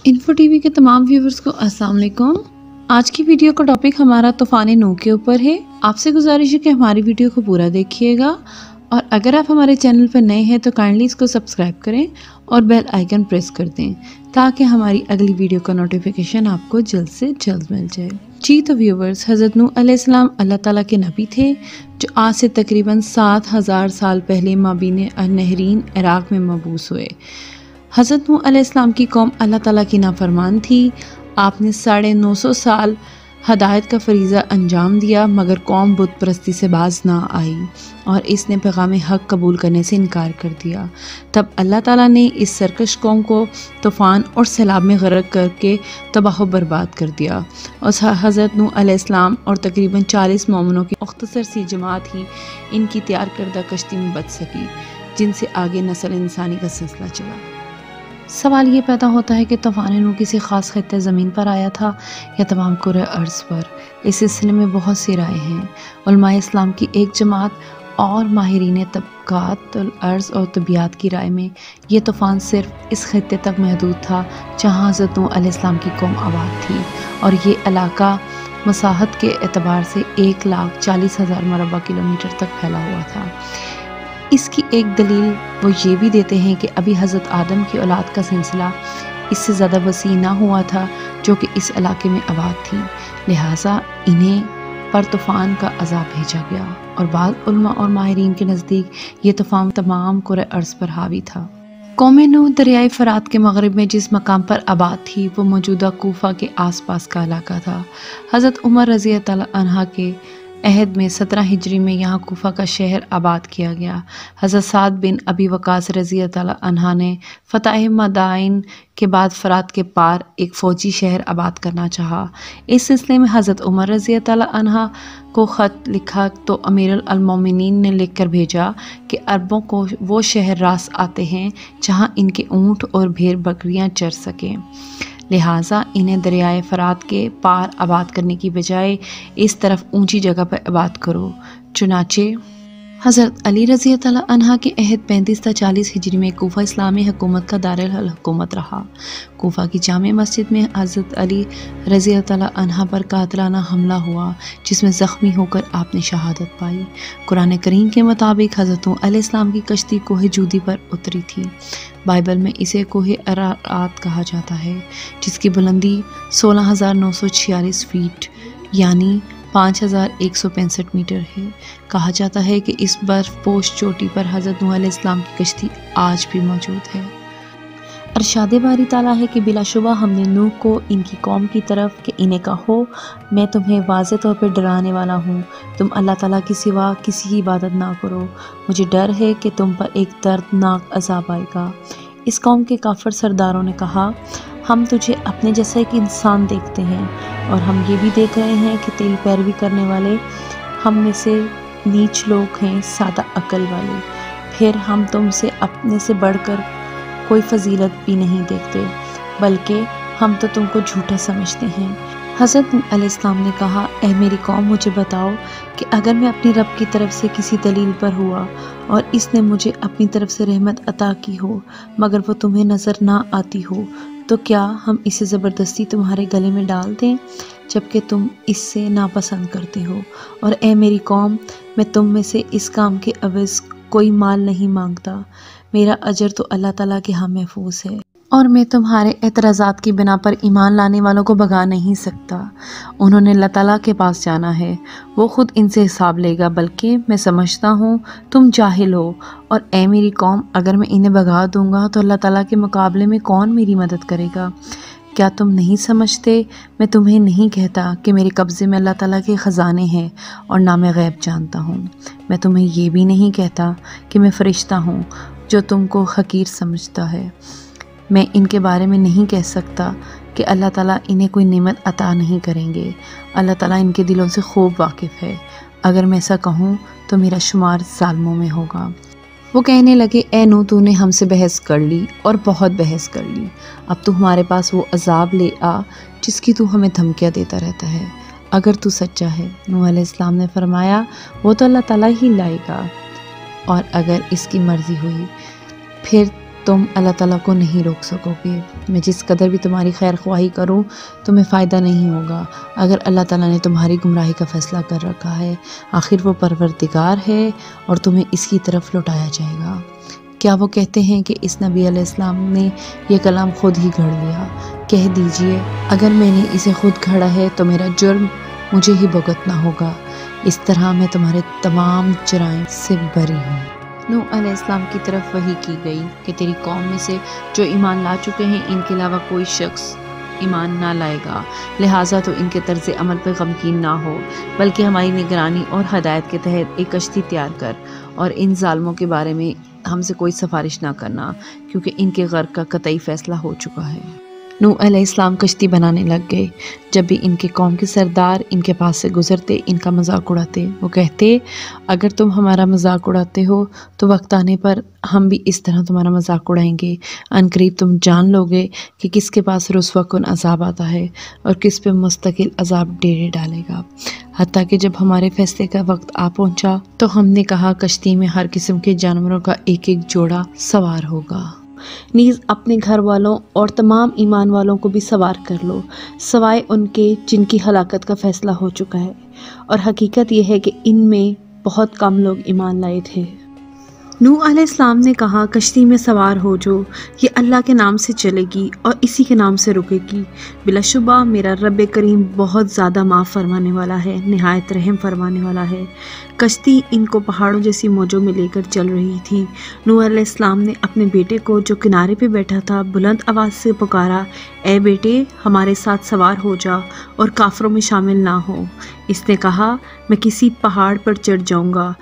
Info TV के तमाम viewers को अस्सलाम वालेकुम। आज की वीडियो का टॉपिक हमारा तूफान नूह के ऊपर है। आपसे गुजारिश है कि हमारी वीडियो को पूरा देखिएगा और अगर आप हमारे चैनल पर नए हैं तो काइंडली इसको सब्सक्राइब करें और बेल आइकन प्रेस कर दें ताकि हमारी अगली वीडियो का नोटिफिकेशन आपको जल्द से जल्द मिल जाए। जी तो व्यूवर्स, हज़रत नूह अलैहिस्सलाम अल्लाह ताला के नबी थे जो आज से तकरीबन 7000 साल पहले माबीन नहरीन इराक़ में मबूस हुए। हज़रत नूह अलैहिस्सलाम की कौम अल्लाह ताला की नाफरमान थी। आपने 950 साल हदायत का फरीज़ा अंजाम दिया मगर कौम बुत परस्ती से बाज ना आई और इसने पैगाम हक़ कबूल करने से इनकार कर दिया। तब अल्लाह ताला ने इस सरकश कौम को तूफ़ान और सैलाब में गरक करके तबाह बर्बाद कर दिया और हज़रत नूह अलैहिस्सलाम और तकरीबन 40 मोमिनों की मुख्तसर सी जमात ही इनकी तैयार करदा कश्ती में बच सकी जिनसे आगे नस्ल इंसानी का सिलसिला चला। सवाल ये पैदा होता है कि तूफ़ान नूह किसी ख़ास खित्ते ज़मीन पर आया था या तमाम कुरे अर्ज़ पर। इस सिलसिले में बहुत सी राय हैं। उलमाए इस्लाम की एक जमात और माहिरीन तबक़ात अर्ज़ और तबियात की राय में ये तूफ़ान सिर्फ़ इस खित्ते तक महदूद था जहाँ हज़रत नूह अलैहिस्सलाम की कौम आबाद थी और ये इलाका मसाहत के एतबार से 1,40,000 मरबा किलोमीटर तक फैला हुआ था। इसकी एक दलील वो ये भी देते हैं कि अभी हज़रत आदम की औलाद का सिलसिला इससे ज़्यादा वसी ना हुआ था जो कि इस इलाके में आबाद थी, लिहाजा इन्हें पर तूफ़ान का अज़ाब भेजा गया और बाद उलमा और माहिरीन के नज़दीक ये तूफ़ान तमाम कुरे अर्ज़ पर हावी था। कौम नूह दरियाए फ़रात के मग़रिब में जिस मकाम पर आबाद थी वो मौजूदा कूफा के आस पास का इलाका था। हज़रत उमर रज़ी अल्लाह अन्हा के अहद में 17 हिजरी में यहाँ कूफा का शहर आबाद किया गया। हज़रत साद बिन अबी वक़ास रज़ी अल्लाह अन्हा ने फ़तह मदाइन के बाद फ़रात के पार एक फ़ौजी शहर आबाद करना चाहा। इस सिलसिले में हज़रत उमर रज़ी अल्लाह अन्हा को ख़त लिखा तो अमीरुल मोमिनीन ने लिख कर भेजा कि अरबों को वो शहर रास आते हैं जहाँ इनके ऊँट और भेड़ बकरियाँ चर सकें, लिहाजा इन्हें दरियाए फ़रात के पार आबाद करने की बजाय इस तरफ ऊंची जगह पर आबाद करो। चुनाचे हज़रत अली रज़ी अल्लाह अन्हा के अहद 35 ta 40 हिजरी में कूफा इस्लामी हुकूमत का दारुल हुकूमत रहा। कूफा की जामे मस्जिद में हज़रत अली रज़ी अल्लाह अन्हा पर कातिलाना हमला हुआ जिसमें ज़ख्मी होकर आपने शहादत पाई। कुरान करीम के मुताबिक हज़रत नूह अलैहिस्सलाम की कश्ती कोहे जूदी पर उतरी थी। बाइबल में इसे कोहे अरारात कहा जाता है जिसकी बुलंदी 16,946 फीट यानी 5,165 मीटर है। कहा जाता है कि इस बर्फ़ पोश चोटी पर हज़रत नूह अलैहिस्सलाम की कश्ती आज भी मौजूद है। अरशाद बारी ताला है कि बिलाशुबा हमने नूह को इनकी कौम की तरफ कि इन्हें कहो मैं तुम्हें वाज़े तौर पर डराने वाला हूँ, तुम अल्लाह ताला के सिवा किसी की इबादत ना करो, मुझे डर है कि तुम पर एक दर्दनाक अज़ाब आएगा। इस कौम के काफिर सरदारों ने कहा हम तुझे अपने जैसा एक इंसान देखते हैं और हम ये भी देख रहे हैं कि तेरी पैरवी करने वाले हम में से नीच लोग हैं, सादा अक्ल वाले, फिर हम तुमसे अपने से बढ़कर कोई फजीलत भी नहीं देखते बल्कि हम तो तुमको झूठा समझते हैं। हज़रत नूह अलैहिस्सलाम ने कहा ऐ मेरी कौम, मुझे बताओ कि अगर मैं अपनी रब की तरफ से किसी दलील पर हुआ और इसने मुझे अपनी तरफ से रहमत अता की हो मगर वो तुम्हें नज़र ना आती हो तो क्या हम इसे ज़बरदस्ती तुम्हारे गले में डाल दें जबकि तुम इससे नापसंद करते हो। और ऐ मेरी कौम, मैं तुम में से इस काम के अवज़ कोई माल नहीं मांगता, मेरा अजर तो अल्लाह ताला के यहाँ महफूज है और मैं तुम्हारे एतराज़ात की बिना पर ईमान लाने वालों को भगा नहीं सकता। उन्होंने अल्लाह ताला के पास जाना है, वो ख़ुद इनसे हिसाब लेगा, बल्कि मैं समझता हूँ तुम जाहिल हो। और ऐ मेरी कौम, अगर मैं इन्हें भगा दूँगा तो अल्लाह ताला के मुकाबले में कौन मेरी मदद करेगा। क्या तुम नहीं समझते मैं तुम्हें नहीं कहता कि मेरे कब्ज़े में अल्लाह ताला के ख़जाने हैं और ना मैं गैब जानता हूँ। मैं तुम्हें ये भी नहीं कहता कि मैं फ़रिश्ता हूँ जो तुमको हकीर समझता है। मैं इनके बारे में नहीं कह सकता कि अल्लाह ताला इन्हें कोई नेमत अता नहीं करेंगे। अल्लाह ताला इनके दिलों से खूब वाकिफ़ है। अगर मैं ऐसा कहूँ तो मेरा शुमार ज़ालिमों में होगा। वो कहने लगे ऐ नूह, तूने हमसे बहस कर ली और बहुत बहस कर ली, अब तू हमारे पास वो अज़ाब ले आ जिसकी तू हमें धमकियाँ देता रहता है, अगर तू सच्चा है। नूह अलैहिस्सलाम ने फरमाया वो तो अल्लाह ताला ही लाएगा और अगर इसकी मर्ज़ी हुई फिर تم اللہ تعالیٰ کو نہیں روک سکوگے۔ میں جس قدر بھی تمہاری خیر خواہی کروں تمہیں فائدہ نہیں ہوگا اگر اللہ تعالیٰ نے تمہاری گمراہی کا فیصلہ کر رکھا ہے۔ آخر وہ پروردگار ہے اور تمہیں اس کی طرف لوٹایا جائے گا۔ کیا وہ کہتے ہیں کہ اس نبی علیہ السلام نے یہ کلام خود ہی گھڑ لیا؟ کہہ دیجئے اگر میں نے اسے خود گھڑا ہے تو میرا جرم مجھے ہی بھگتنا ہوگا، اس طرح میں تمہارے تمام جرائم سے بری ہوں۔ نوح علیہ السلام کی طرف وحی کی گئی کہ تیری قوم میں سے جو ایمان لا چکے ہیں ان کے علاوہ کوئی شخص ایمان نہ لائے گا، لہٰذا تو ان کے طرز عمل پہ غمگین نہ ہو، بلکہ ہماری نگرانی اور ہدایت کے تحت ایک کشتی تیار کر اور ان ظالموں کے بارے میں ہم سے کوئی سفارش نہ کرنا، کیونکہ ان کے غرق کا قطعی فیصلہ ہو چکا ہے۔ نوح علیہ السلام کشتی بنانے لگ گئے۔ جب بھی ان کے قوم کے سردار ان کے پاس سے گزرتے ان کا مذاق اڑاتے۔ وہ کہتے اگر تم ہمارا مذاق اڑاتے ہو تو وقت آنے پر ہم بھی اس طرح تمہارا مذاق اڑائیں گے۔ عنقریب تم جان لوگے کہ کس کے پاس رسوا کن عذاب آتا ہے اور کس پہ مستقل عذاب ڈیرے ڈالے گا۔ حتیٰ کہ جب ہمارے فیصلے کا وقت آ پہنچا تو ہم نے کہا کشتی میں ہر قسم کے جانوروں کا ایک ایک جوڑا سوار ہوگا، نیز اپنے گھر والوں اور تمام ایمان والوں کو بھی سوار کر لو، سوائے ان کے جن کی ہلاکت کا فیصلہ ہو چکا ہے، اور حقیقت یہ ہے کہ ان میں بہت کم لوگ ایمان لائے تھے۔ نوح علیہ السلام نے کہا کشتی میں سوار ہو جو یہ اللہ کے نام سے چلے گی اور اسی کے نام سے رکے گی، بلا شبہ میرا رب کریم بہت زیادہ معاف فرمانے والا ہے، نہایت رحم فرمانے والا ہے۔ کشتی ان کو پہاڑوں جیسی موجوں میں لے کر چل رہی تھی۔ نوح علیہ السلام نے اپنے بیٹے کو جو کنارے پہ بیٹھا تھا بلند آواز سے پکارا، اے بیٹے ہمارے ساتھ سوار ہو جا اور کافروں میں شامل نہ ہو۔ اس نے کہا میں کسی پہاڑ پر چڑھ جاؤں گا۔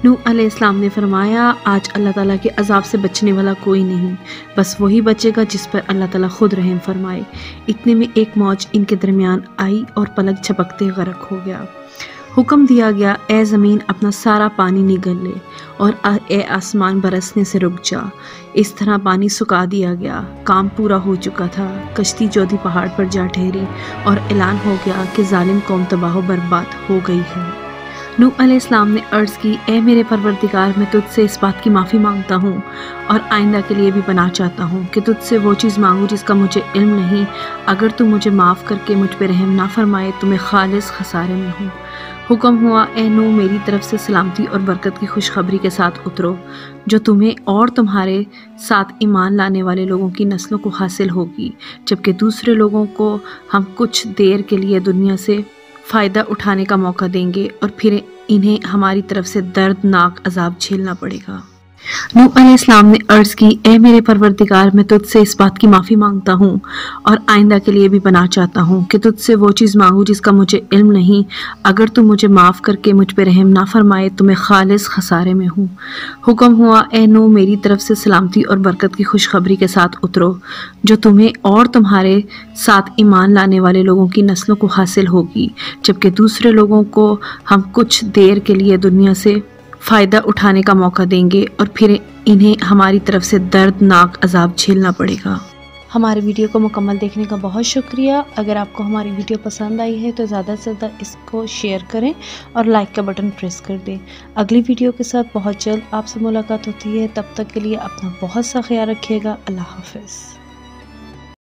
نوح علیہ السلام نے فرمایا آج اللہ تعالیٰ کے عذاب سے بچنے والا کوئی نہیں، بس وہی بچے گا جس پر اللہ تعالیٰ خود رحم فرمائے۔ اتنے میں ایک موج ان کے درمیان آئی اور پلک جھپکتے غرق ہو گیا۔ حکم دیا گیا اے زمین اپنا سارا پانی نگل لے اور اے آسمان برسنے سے رک جا۔ اس طرح پانی سکا دیا گیا، کام پورا ہو چکا تھا۔ کشتی جودھی پہاڑ پر جا ٹھہری اور اعلان ہو گیا کہ ظالم قوم تباہ و برباد ہو گئی ہے۔ نوح علیہ السلام نے عرض کی اے میرے پروردگار میں تجھ سے اس بات کی معافی مانگتا ہوں اور آئندہ کے لیے بھی پناہ چاہتا ہوں کہ تجھ سے وہ چیز مانگوں جس کا مجھے علم نہیں، اگر تو مجھے معاف کر کے مجھ پہ رحم نہ فرمائے تو میں خالص خسارے میں ہوں۔ حکم ہوا اے نوح میری طرف سے سلامتی اور برکت کی خوشخبری کے ساتھ اترو جو تمہیں اور تمہارے ساتھ ایمان لانے والے لوگوں کی نسلوں کو حاصل ہوگی، جبکہ دوسرے لوگوں کو ہم کچھ دیر کے لیے دنیا سے فائدہ اٹھانے کا موقع دیں گے اور پھر انہیں ہماری طرف سے دردناک عذاب جھیلنا پڑے گا۔ نوح علیہ السلام نے عرض کی اے میرے پروردگار میں تجھ سے اس بات کی معافی مانگتا ہوں اور آئندہ کے لیے بھی پناہ چاہتا ہوں کہ تجھ سے وہ چیز مانگوں جس کا مجھے علم نہیں، اگر تو مجھے معاف کر کے مجھ پہ رحم نہ فرمائے تو میں خالص خسارے میں ہوں۔ حکم ہوا اے نوح میری طرف سے سلامتی اور برکت کی خوشخبری کے ساتھ اترو جو تمہیں اور تمہارے ساتھ ایمان لانے والے لوگوں کی نسلوں کو حاصل ہوگی، جبکہ دوسرے لوگوں کو ہم کچھ دیر کے لیے دنیا سے فائدہ اٹھانے کا موقع دیں گے اور پھر انہیں ہماری طرف سے دردناک عذاب جھیلنا پڑے گا۔ ہمارے ویڈیو کو مکمل دیکھنے کا بہت شکریہ۔ اگر آپ کو ہماری ویڈیو پسند آئی ہے تو زیادہ سے زیادہ اس کو شیئر کریں اور لائک کا بٹن پریس کر دیں۔ اگلی ویڈیو کے ساتھ بہت جلد آپ سے ملاقات ہوتی ہے، تب تک کے لیے اپنا بہت سا خیال رکھیے گا۔ اللہ حافظ۔